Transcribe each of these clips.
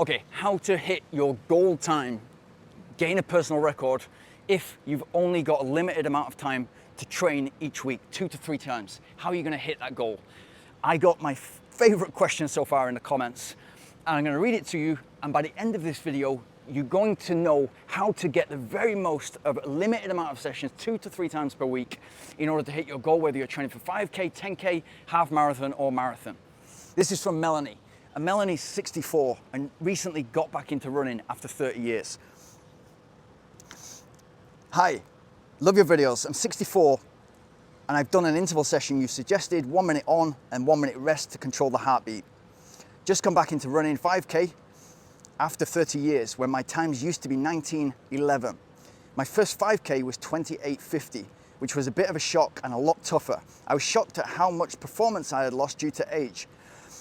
Okay, how to hit your goal time, gain a personal record if you've only got a limited amount of time to train each week, 2 to 3 times. How are you gonna hit that goal? I got my favorite question so far in the comments, and I'm gonna read it to you, and by the end of this video, you're going to know how to get the very most of a limited amount of sessions, 2 to 3 times per week, in order to hit your goal, whether you're training for 5K, 10K, half marathon, or marathon. This is from Melanie. And Melanie's 64 and recently got back into running after 30 years. Hi, love your videos. I'm 64 and I've done an interval session you suggested, 1 minute on and 1 minute rest to control the heartbeat. Just come back into running 5K after 30 years when my times used to be 19:11. My first 5K was 28:50, which was a bit of a shock and a lot tougher. I was shocked at how much performance I had lost due to age.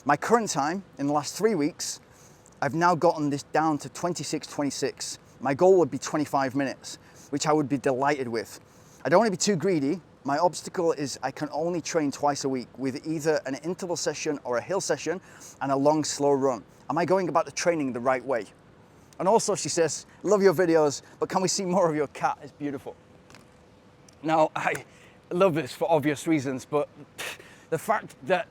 My current time in the last 3 weeks, I've now gotten this down to 26:26. My goal would be 25 minutes, which I would be delighted with. I don't want to be too greedy. My obstacle is I can only train twice a week with either an interval session or a hill session and a long, slow run. Am I going about the training the right way? And also she says, love your videos, but can we see more of your cat? It's beautiful. Now, I love this for obvious reasons, but the fact that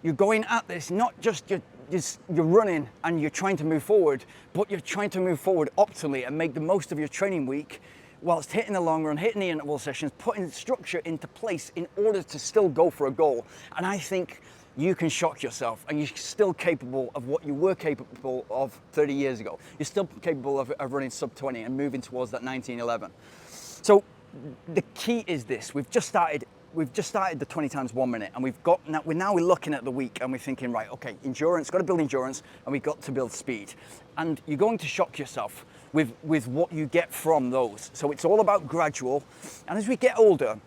you're going at this, not just you're running and you're trying to move forward, but you're trying to move forward optimally and make the most of your training week whilst hitting the long run, hitting the interval sessions, putting structure into place in order to still go for a goal. And I think you can shock yourself and you're still capable of what you were capable of 30 years ago. You're still capable of running sub 20 and moving towards that 19:11. So the key is this: we've just started the 20 times 1 minute, and we're looking at the week and we're thinking, right, okay, endurance, got to build endurance, and we've got to build speed. And you're going to shock yourself with what you get from those. So it's all about gradual. And as we get older,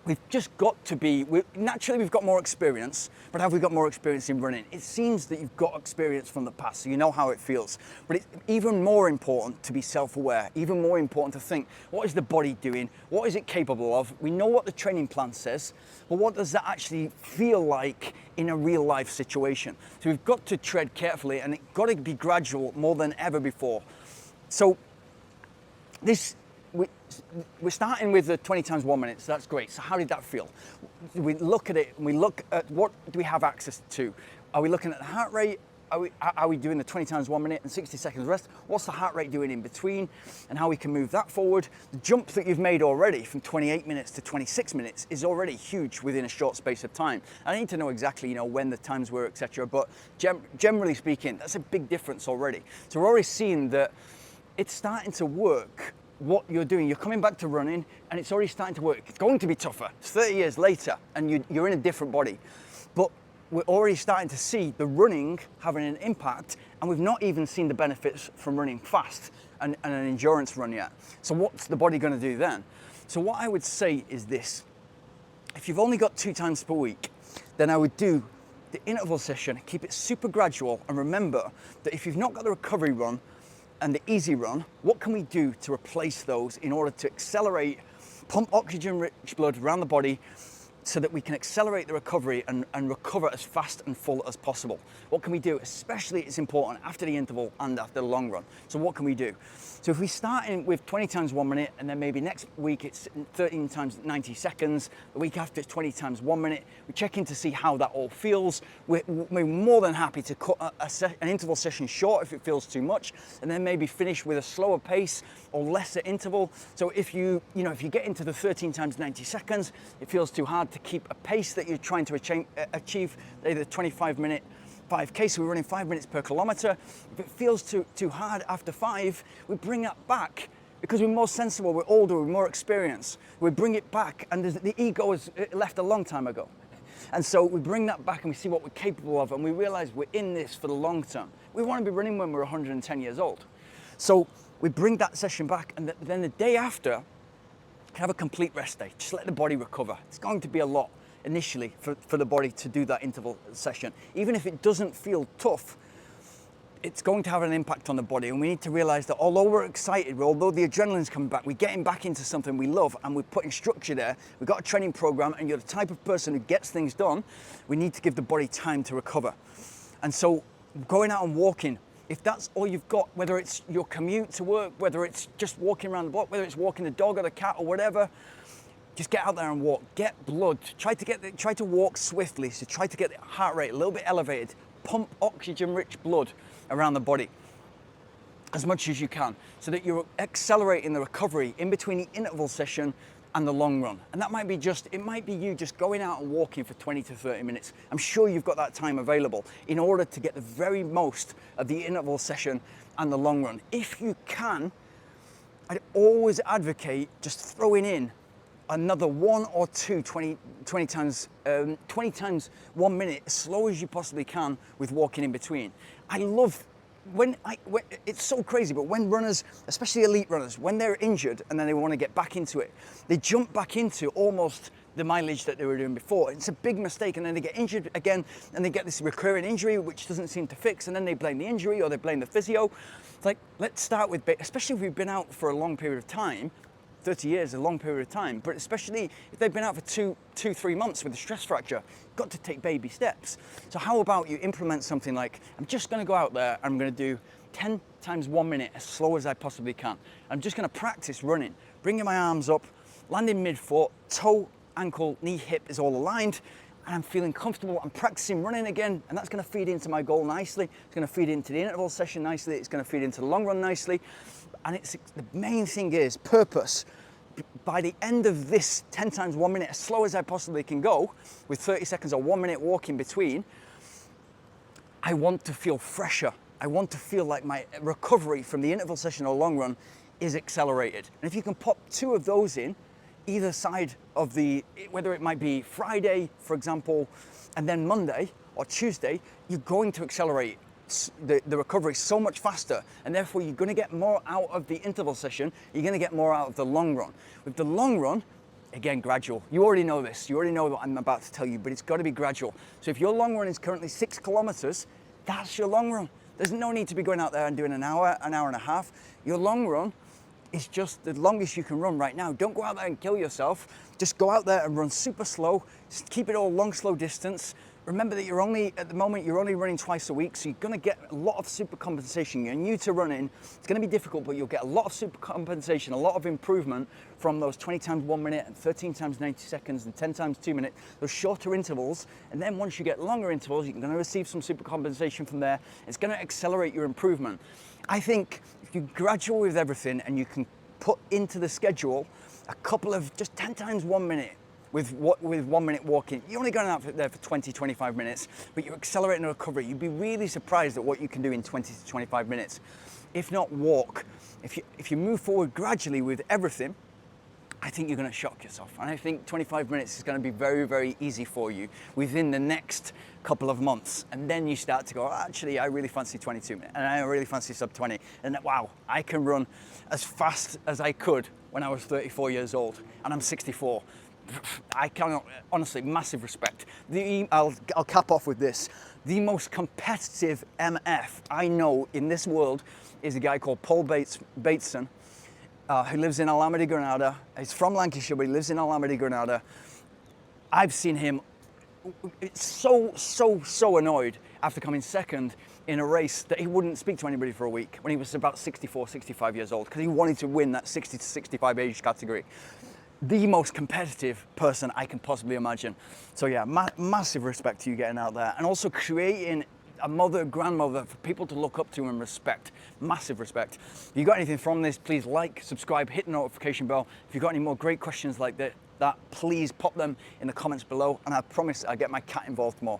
we've just got to be, naturally we've got more experience, but have we got more experience in running? It seems that you've got experience from the past, so you know how it feels. But it's even more important to be self-aware, even more important to think, what is the body doing? What is it capable of? We know what the training plan says, but what does that actually feel like in a real life situation? So we've got to tread carefully, and it's got to be gradual more than ever before. So we're starting with the 20 times 1 minute, so that's great. So how did that feel? We look at it and we look at what do we have access to. Are we looking at the heart rate? Are we doing the 20 times 1 minute and 60 seconds rest? What's the heart rate doing in between, and how we can move that forward? The jump that you've made already from 28 minutes to 26 minutes is already huge within a short space of time. I need to know exactly, when the times were, etc. But generally speaking, that's a big difference already. So we're already seeing that it's starting to work. What you're doing, you're coming back to running and it's already starting to work. It's going to be tougher. It's 30 years later and you're in a different body. But we're already starting to see the running having an impact, and we've not even seen the benefits from running fast and an endurance run yet. So what's the body going to do then? So what I would say is this: if you've only got 2 times per week, then I would do the interval session, keep it super gradual, and remember that if you've not got the recovery run and the easy run, what can we do to replace those in order to accelerate, pump oxygen-rich blood around the body so that we can accelerate the recovery and recover as fast and full as possible? What can we do? Especially it's important after the interval and after the long run. So what can we do? So if we start in with 20 times 1 minute, and then maybe next week it's 13 times 90 seconds, the week after it's 20 times 1 minute, we check in to see how that all feels. We're more than happy to cut an interval session short if it feels too much, and then maybe finish with a slower pace or lesser interval. So if you get into the 13 times 90 seconds, it feels too hard to keep a pace that you're trying to achieve, either 25 minute 5K, so we're running 5 minutes per kilometer. If it feels too hard after 5, we bring that back because we're more sensible, we're older, we're more experienced. We bring it back, and the ego is left a long time ago. And so we bring that back and we see what we're capable of, and we realize we're in this for the long term. We want to be running when we're 110 years old. So we bring that session back, and then the day after, have a complete rest day. Just let the body recover. It's going to be a lot initially for the body to do that interval session. Even if it doesn't feel tough, it's going to have an impact on the body, and we need to realize that although we're excited, although the adrenaline's coming back, we're getting back into something we love and we're putting structure there. We've got a training program, and you're the type of person who gets things done. We need to give the body time to recover. And so going out and walking if that's all you've got, whether it's your commute to work, whether it's just walking around the block, whether it's walking the dog or the cat or whatever, just get out there and walk. Get blood. Try to walk swiftly. So try to get the heart rate a little bit elevated. Pump oxygen-rich blood around the body as much as you can, so that you're accelerating the recovery in between the interval session and the long run. And that might be you just going out and walking for 20 to 30 minutes. I'm sure you've got that time available in order to get the very most of the interval session and the long run. If you can, I'd always advocate just throwing in another 1 or 2 20 times 1 minute, as slow as you possibly can, with walking in between. I love when it's so crazy, but when runners, especially elite runners, when they're injured and then they want to get back into it, they jump back into almost the mileage that they were doing before. It's a big mistake, and then they get injured again, and they get this recurring injury which doesn't seem to fix, and then they blame the injury or they blame the physio. It's like, let's start with, especially if we've been out for a long period of time. 30 years is a long period of time, but especially if they've been out for 2-3 months with a stress fracture, you've got to take baby steps. So how about you implement something like, I'm just going to go out there and I'm going to do 10 times 1 minute as slow as I possibly can. I'm just going to practice running, bringing my arms up, landing mid-foot, toe, ankle, knee, hip is all aligned, and I'm feeling comfortable. I'm practicing running again, and that's going to feed into my goal nicely. It's going to feed into the interval session nicely. It's going to feed into the long run nicely. And the main thing is purpose. By the end of this 10 times 1 minute, as slow as I possibly can go, with 30 seconds or 1 minute walk in between, I want to feel fresher. I want to feel like my recovery from the interval session or long run is accelerated. And if you can pop 2 of those in, either side of whether it might be Friday, for example, and then Monday or Tuesday, you're going to accelerate the recovery so much faster, and therefore you're going to get more out of the interval session, you're going to get more out of the long run. With the long run, again, gradual. You already know this, you already know what I'm about to tell you, but it's got to be gradual. So if your long run is currently 6 kilometers, that's your long run. There's no need to be going out there and doing an hour and a half. Your long run is just the longest you can run right now. Don't go out there and kill yourself. Just go out there and run super slow. Just keep it all long, slow distance. Remember that at the moment, you're only running twice a week, so you're gonna get a lot of super compensation. You're new to running, it's gonna be difficult, but you'll get a lot of super compensation, a lot of improvement from those 20 times 1 minute and 13 times 90 seconds and 10 times 2 minutes, those shorter intervals. And then once you get longer intervals, you're gonna receive some super compensation from there. It's gonna accelerate your improvement. I think if you gradual with everything and you can put into the schedule a couple of just 10 times 1 minute, with 1 minute walking, you're only going out there for 20-25 minutes, but you're accelerating the recovery. You'd be really surprised at what you can do in 20 to 25 minutes. If not walk, if you move forward gradually with everything, I think you're going to shock yourself. And I think 25 minutes is going to be very, very easy for you within the next couple of months. And then you start to go, actually, I really fancy 22 minutes, and I really fancy sub 20. And wow, I can run as fast as I could when I was 34 years old, and I'm 64. I cannot, honestly, massive respect. I'll cap off with this. The most competitive MF I know in this world is a guy called Paul Bateson, who lives in Alameda, Granada. He's from Lancashire, but he lives in Alameda, Granada. I've seen him so annoyed after coming second in a race that he wouldn't speak to anybody for a week when he was about 64, 65 years old, because he wanted to win that 60 to 65 age category. The most competitive person I can possibly imagine. So yeah, massive respect to you getting out there, and also creating a mother, grandmother for people to look up to and respect. Massive respect. If you got anything from this, please like, subscribe, hit the notification bell. If you've got any more great questions like that, please pop them in the comments below, and I promise I'll get my cat involved more.